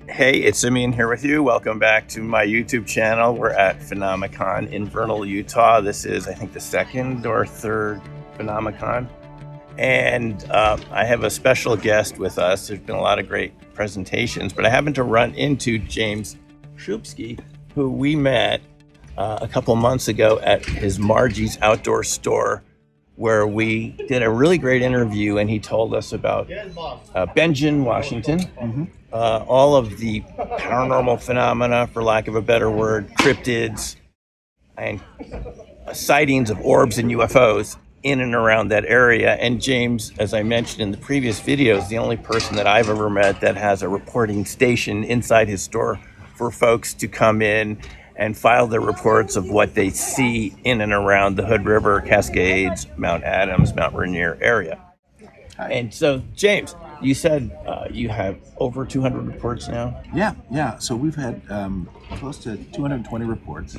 Hey, it's Simeon here with you. Welcome back to my YouTube channel. We're at Phenomecon in Vernal, Utah. This is, I think, the second or third Phenomecon. And I have a special guest with us. There's been a lot of great presentations, but I happened to run into James Szubski, who we met a couple months ago at his Margie's outdoor store, where we did a really great interview, and he told us about Bingen, Washington, all of the paranormal phenomena, for lack of a better word, cryptids, and sightings of orbs and UFOs in and around that area. And James, as I mentioned in the previous video, is the only person that I've ever met that has a reporting station inside his store for folks to come in and file their reports of what they see in and around the Hood River, Cascades, Mount Adams, Mount Rainier area. And so, James, you said you have over 200 reports now? Yeah. So we've had close to 220 reports.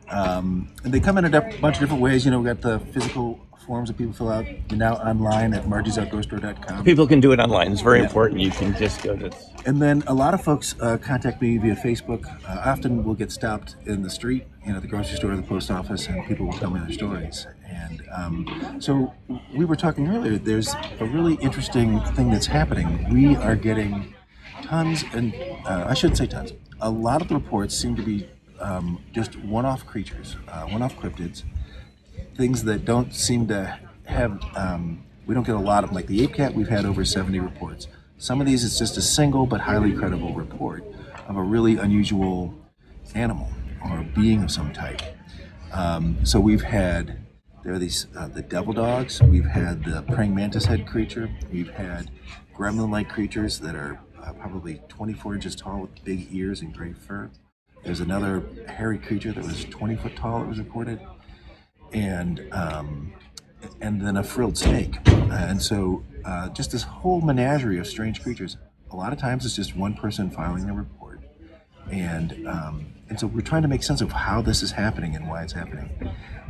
And they come in a bunch of different ways. You know, we got the physical forms that people fill out. You're now online at margiesoutdoorstore.com. People can do it online. It's very important. You can just go to... And then a lot of folks contact me via Facebook. Often we'll get stopped in the street, at the grocery store or the post office, and people will tell me their stories. And so we were talking earlier, there's a really interesting thing that's happening. We are getting tons, and I shouldn't say tons, a lot of the reports seem to be just one-off creatures, one-off cryptids, things that don't seem to have, we don't get a lot of them. Like the ape cat, we've had over 70 reports. Some of these, it's just a single but highly credible report of a really unusual animal or being of some type. So we've had, there are these, the devil dogs, we've had the praying mantis head creature, we've had gremlin-like creatures that are probably 24 inches tall with big ears and gray fur. There's another hairy creature that was 20 foot tall that was reported, and then a frilled snake. And so just this whole menagerie of strange creatures. A lot of times it's just one person filing a report. And so we're trying to make sense of how this is happening and why it's happening.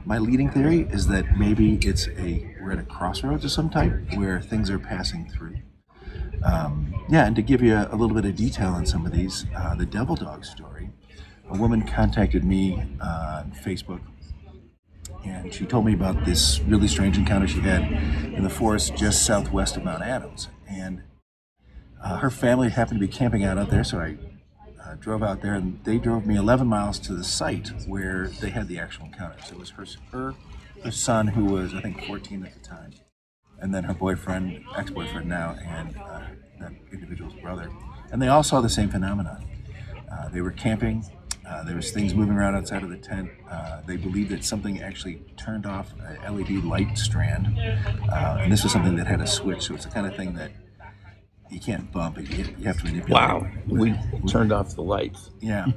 My leading theory is that maybe we're at a crossroads of some type where things are passing through. And to give you a little bit of detail on some of these, the devil dog story, a woman contacted me on Facebook, and she told me about this really strange encounter she had in the forest just southwest of Mount Adams. And her family happened to be camping out there, so I drove out there, and they drove me 11 miles to the site where they had the actual encounter. So it was her son, who was, I think, 14 at the time, and then her boyfriend, ex-boyfriend now, and that individual's brother. And they all saw the same phenomenon. They were camping. There was things moving around outside of the tent. They believed that something actually turned off a LED light strand. And this was something that had a switch, so it's the kind of thing that you can't bump it. You have to manipulate. Wow, we turned off the lights. Yeah.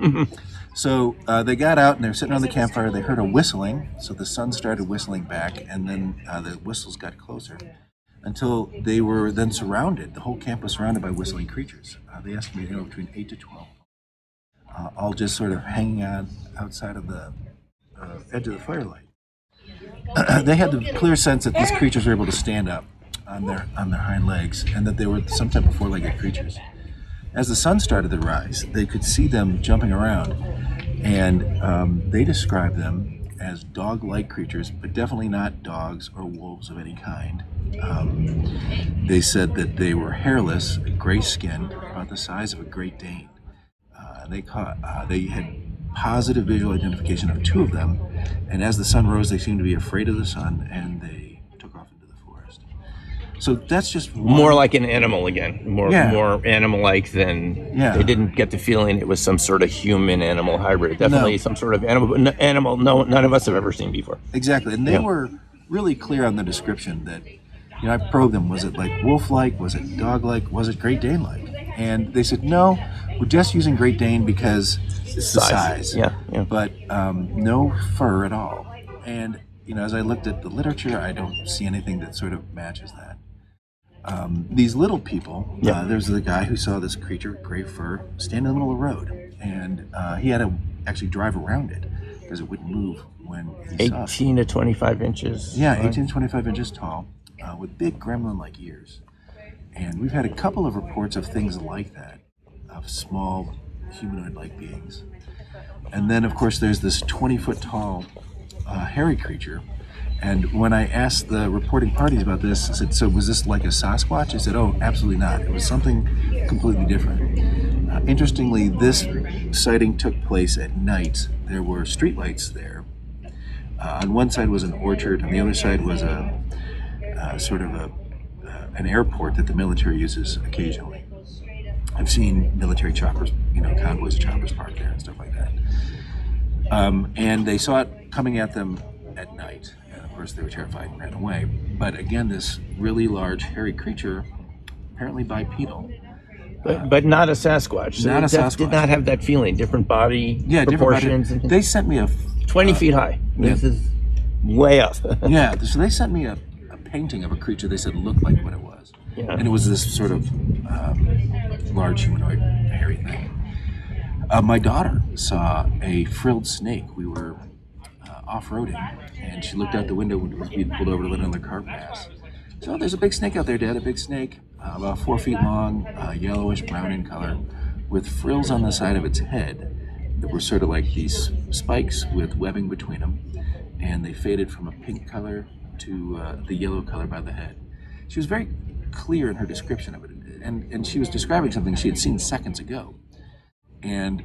So they got out and they were sitting on the campfire. They heard a whistling, so the son started whistling back, and then the whistles got closer until they were then surrounded. The whole camp was surrounded by whistling creatures. They estimated between 8 to 12. All just sort of hanging out outside of the edge of the firelight. They had the clear sense that these creatures were able to stand up on their hind legs, and that they were some type of four-legged creatures. As the sun started to rise, they could see them jumping around, and they described them as dog-like creatures, but definitely not dogs or wolves of any kind. They said that they were hairless, gray-skinned, about the size of a Great Dane. They had positive visual identification of two of them, and as the sun rose, they seemed to be afraid of the sun, and they took off into the forest. So that's just one. More like an animal again, more animal-like than. They didn't get the feeling it was some sort of human-animal hybrid. Definitely some sort of animal none of us have ever seen before. Exactly, and they were really clear on the description that, I probed them. Was it like wolf-like? Was it dog-like? Was it Great Dane-like? And they said, no, we're just using Great Dane because it's the size. Yeah. But no fur at all. And, as I looked at the literature, I don't see anything that sort of matches that. These little people, there's the guy who saw this creature with gray fur stand in the middle of the road. And he had to actually drive around it because it wouldn't move when he saw it. 18 to 25 inches. Yeah, 18 to 25 inches tall with big gremlin-like ears. And we've had a couple of reports of things like that. of small humanoid-like beings. And then, of course, there's this 20-foot tall hairy creature. And when I asked the reporting parties about this, I said, so was this like a Sasquatch? They said, oh, absolutely not. It was something completely different. Interestingly, this sighting took place at night. There were streetlights there. On one side was an orchard, on the other side was a sort of an airport that the military uses occasionally. I've seen military choppers, convoys of choppers parked there and stuff like that. And they saw it coming at them at night. And of course, they were terrified and ran away. But again, this really large, hairy creature, apparently bipedal. But not a Sasquatch. So Not a Sasquatch. Did not have that feeling. Different body Different proportions. body. They sent me 20 feet high. This is way up. Yeah, so they sent me a painting of a creature they said looked like what it was. Yeah. And it was this sort of large humanoid hairy thing. My daughter saw a frilled snake. We were off-roading, and she looked out the window when we pulled over to let another car pass. So there's a big snake out there, Dad, a big snake, about 4 feet long, yellowish brown in color, with frills on the side of its head that were sort of like these spikes with webbing between them, and they faded from a pink color to the yellow color by the head. She was very clear in her description of it, and she was describing something she had seen seconds ago. And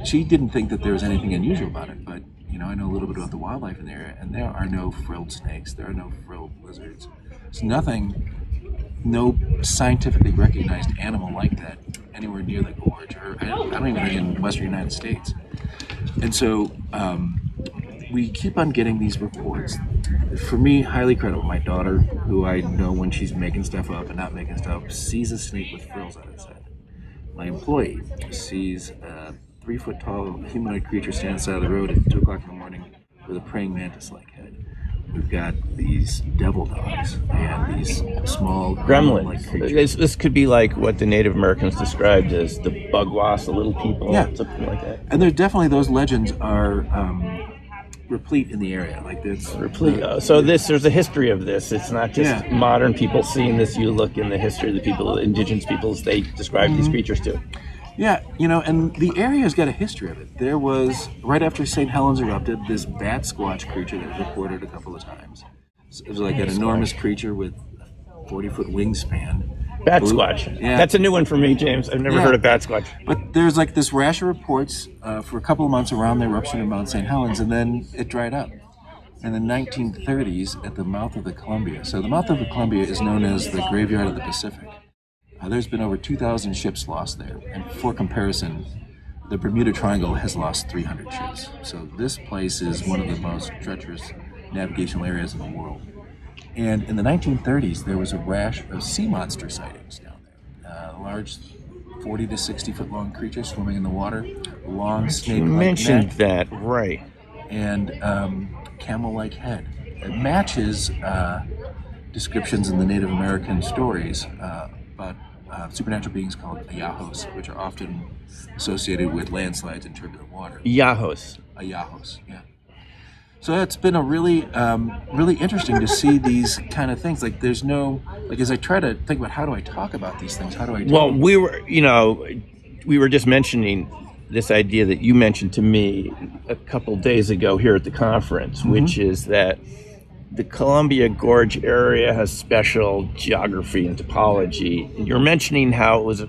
she didn't think that there was anything unusual about it, but I know a little bit about the wildlife in the area, and there are no frilled snakes, there are no frilled lizards. There's no scientifically recognized animal like that anywhere near the gorge, or I don't even think in the western United States. And so we keep on getting these reports. For me, highly credible. My daughter, who I know when she's making stuff up and not making stuff, sees a snake with frills on its head. My employee sees a 3-foot tall humanoid creature stand on the side of the road at 2 o'clock in the morning with a praying mantis-like head. We've got these devil dogs and these small gremlins. creatures. This could be like what the Native Americans described as the bugwas, the little people, something like that. And there's definitely those legends are replete in the area. Like this, replete. So there's a history of this. It's not just modern people seeing this. You look in the history of the people, indigenous peoples, they describe these creatures too. Yeah, and the area's got a history of it. There was, right after St. Helens erupted, this bat squatch creature that was reported a couple of times. It was like an enormous creature with a 40-foot wingspan. Bat squatch. Yeah. That's a new one for me, James. I've never heard of bat squatch. But there's like this rash of reports for a couple of months around the eruption of Mount St. Helens, and then it dried up. In the 1930s, at the mouth of the Columbia. So the mouth of the Columbia is known as the graveyard of the Pacific. There's been over 2,000 ships lost there, and for comparison, the Bermuda Triangle has lost 300 ships. So this place is one of the most treacherous navigational areas in the world. And in the 1930s, there was a rash of sea monster sightings down there. Large 40 to 60 foot long creatures swimming in the water, long snake-like neck. You mentioned that, right. And camel-like head. It matches descriptions in the Native American stories about supernatural beings called Ayahos, which are often associated with landslides and turbulent water. Ayahos, yeah. So it's been a really interesting to see these kind of things. Like there's no, like as I try to think about how do I talk about these things, how do I do Well, we were just mentioning this idea that you mentioned to me a couple days ago here at the conference, which is that the Columbia Gorge area has special geography and topology. You're mentioning how it was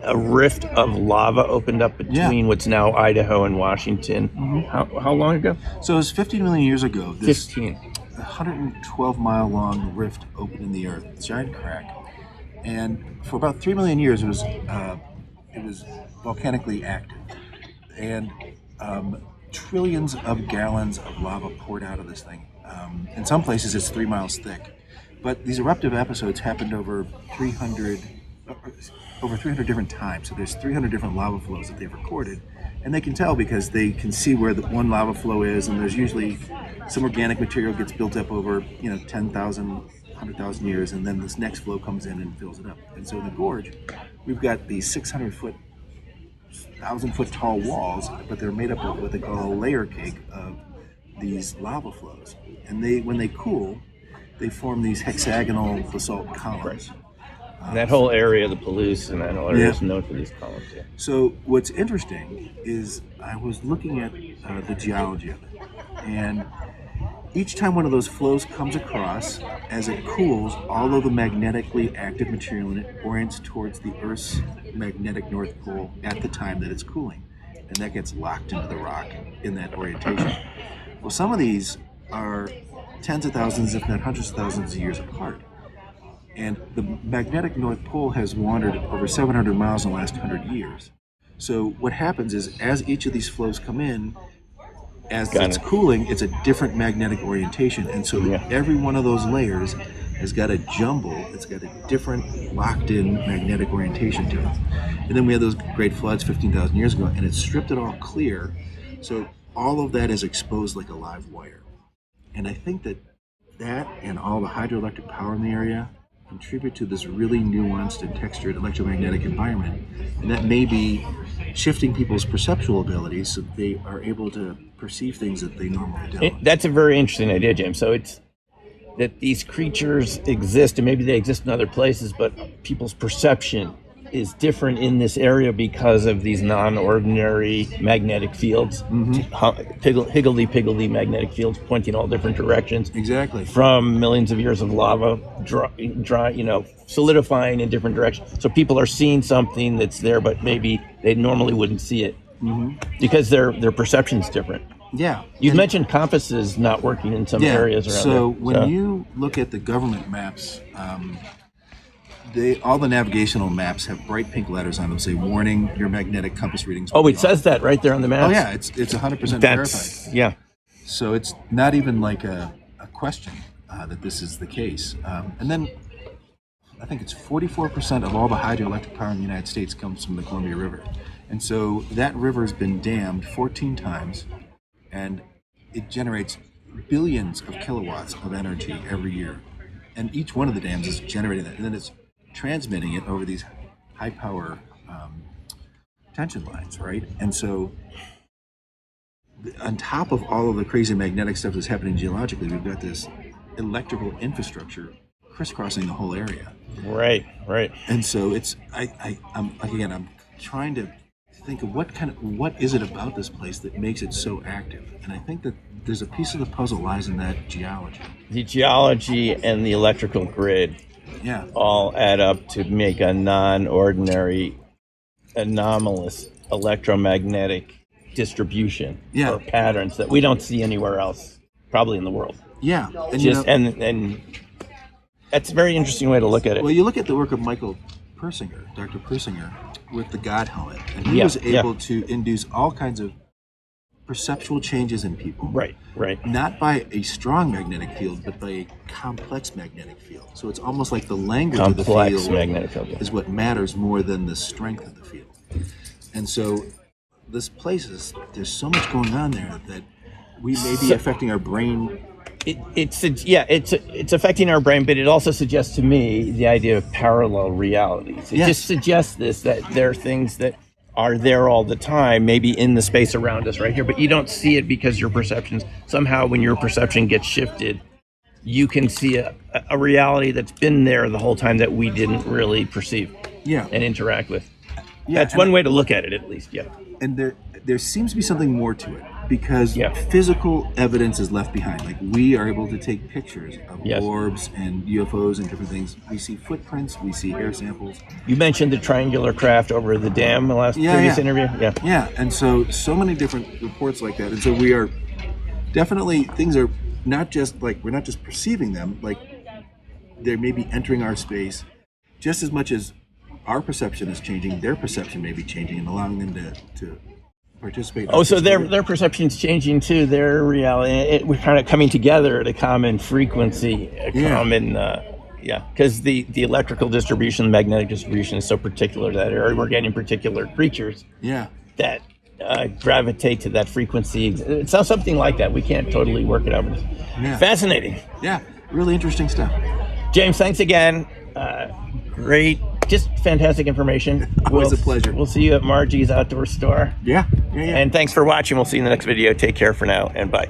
a rift of lava opened up between what's now Idaho and Washington. How long ago? So it was 15 million years ago. This 15. 112-mile long rift opened in the earth, giant crack, and for about 3 million years it was volcanically active, and trillions of gallons of lava poured out of this thing. In some places it's 3 miles thick, but these eruptive episodes happened over 300 different times. So there's 300 different lava flows that they've recorded, and they can tell because they can see where the one lava flow is, and there's usually some organic material gets built up over 10,000, 100,000 years, and then this next flow comes in and fills it up. And so in the gorge, we've got these 600-foot, 1,000-foot tall walls, but they're made up of what they call a layer cake of these lava flows. And when they cool, they form these hexagonal basalt columns. That whole area, the Palouse and that whole area is known for these columns. Yeah. So what's interesting is I was looking at the geology of it, and each time one of those flows comes across, as it cools, all of the magnetically active material in it orients towards the Earth's magnetic North Pole at the time that it's cooling, and that gets locked into the rock in that orientation. Well, some of these are tens of thousands, if not hundreds of thousands of years apart. And the magnetic North Pole has wandered over 700 miles in the last 100 years. So what happens is, as each of these flows come in, as it's cooling, it's a different magnetic orientation. And so every one of those layers has got a jumble, it's got a different locked-in magnetic orientation to it. And then we had those great floods 15,000 years ago, and it stripped it all clear. So all of that is exposed like a live wire. And I think that and all the hydroelectric power in the area contribute to this really nuanced and textured electromagnetic environment, and that may be shifting people's perceptual abilities so they are able to perceive things that they normally don't. That's a very interesting idea, James. So it's that these creatures exist, and maybe they exist in other places, but people's perception is different in this area because of these non-ordinary magnetic fields, higgledy-piggledy magnetic fields pointing all different directions. Exactly. From millions of years of lava, solidifying in different directions. So people are seeing something that's there, but maybe they normally wouldn't see it because their perception's different. Yeah. You mentioned compasses not working in some areas around there. So when you look at the government maps, all the navigational maps have bright pink letters on them, say, "Warning, your magnetic compass readings." Oh, it says that right there on the map. Oh yeah, it's 100% verified. Yeah. So it's not even like a question that this is the case. And then I think it's 44% of all the hydroelectric power in the United States comes from the Columbia River, and so that river's been dammed 14 times, and it generates billions of kilowatts of energy every year, and each one of the dams is generating that, and then it's transmitting it over these high power tension lines, right? And so on top of all of the crazy magnetic stuff that's happening geologically, we've got this electrical infrastructure crisscrossing the whole area. Right. And so it's I'm trying to think of what is it about this place that makes it so active, and I think that there's a piece of the puzzle lies in that geology. The geology and the electrical grid all add up to make a non-ordinary, anomalous electromagnetic distribution or patterns that we don't see anywhere else, probably in the world. Yeah, and and that's a very interesting way to look at it. Well, you look at the work of Dr. Persinger, with the God helmet, and he was able to induce all kinds of perceptual changes in people. Right. Not by a strong magnetic field, but by a complex magnetic field. So it's almost like the language of the field magnetic field is what matters more than the strength of the field. And so this place there's so much going on there that we may be affecting our brain. It's affecting our brain, but it also suggests to me the idea of parallel realities. It just suggests that there are things that are there all the time, maybe in the space around us right here, but you don't see it because your perceptions, somehow when your perception gets shifted, you can see a reality that's been there the whole time that we didn't really perceive and interact with. That's one way to look at it, at least. And there seems to be something more to it, because physical evidence is left behind. Like, we are able to take pictures of orbs and UFOs and different things. We see footprints, we see air samples. You mentioned the triangular craft over the dam in the last previous interview. Yeah, and so many different reports like that. And so we are definitely, things are not just like, we're not just perceiving them, like they may be entering our space just as much as our perception is changing, their perception may be changing and allowing them to participate. So their perception's changing too. Their reality, we're kind of coming together at a common frequency, common, because the electrical distribution, the magnetic distribution is so particular to that area. We're getting particular creatures that gravitate to that frequency. It sounds something like that. We can't totally work it out. But fascinating. Yeah, really interesting stuff. James, thanks again. Great. Just fantastic information. Always a pleasure. We'll see you at Margie's outdoor store. Yeah. And thanks for watching. We'll see you in the next video. Take care for now, and bye.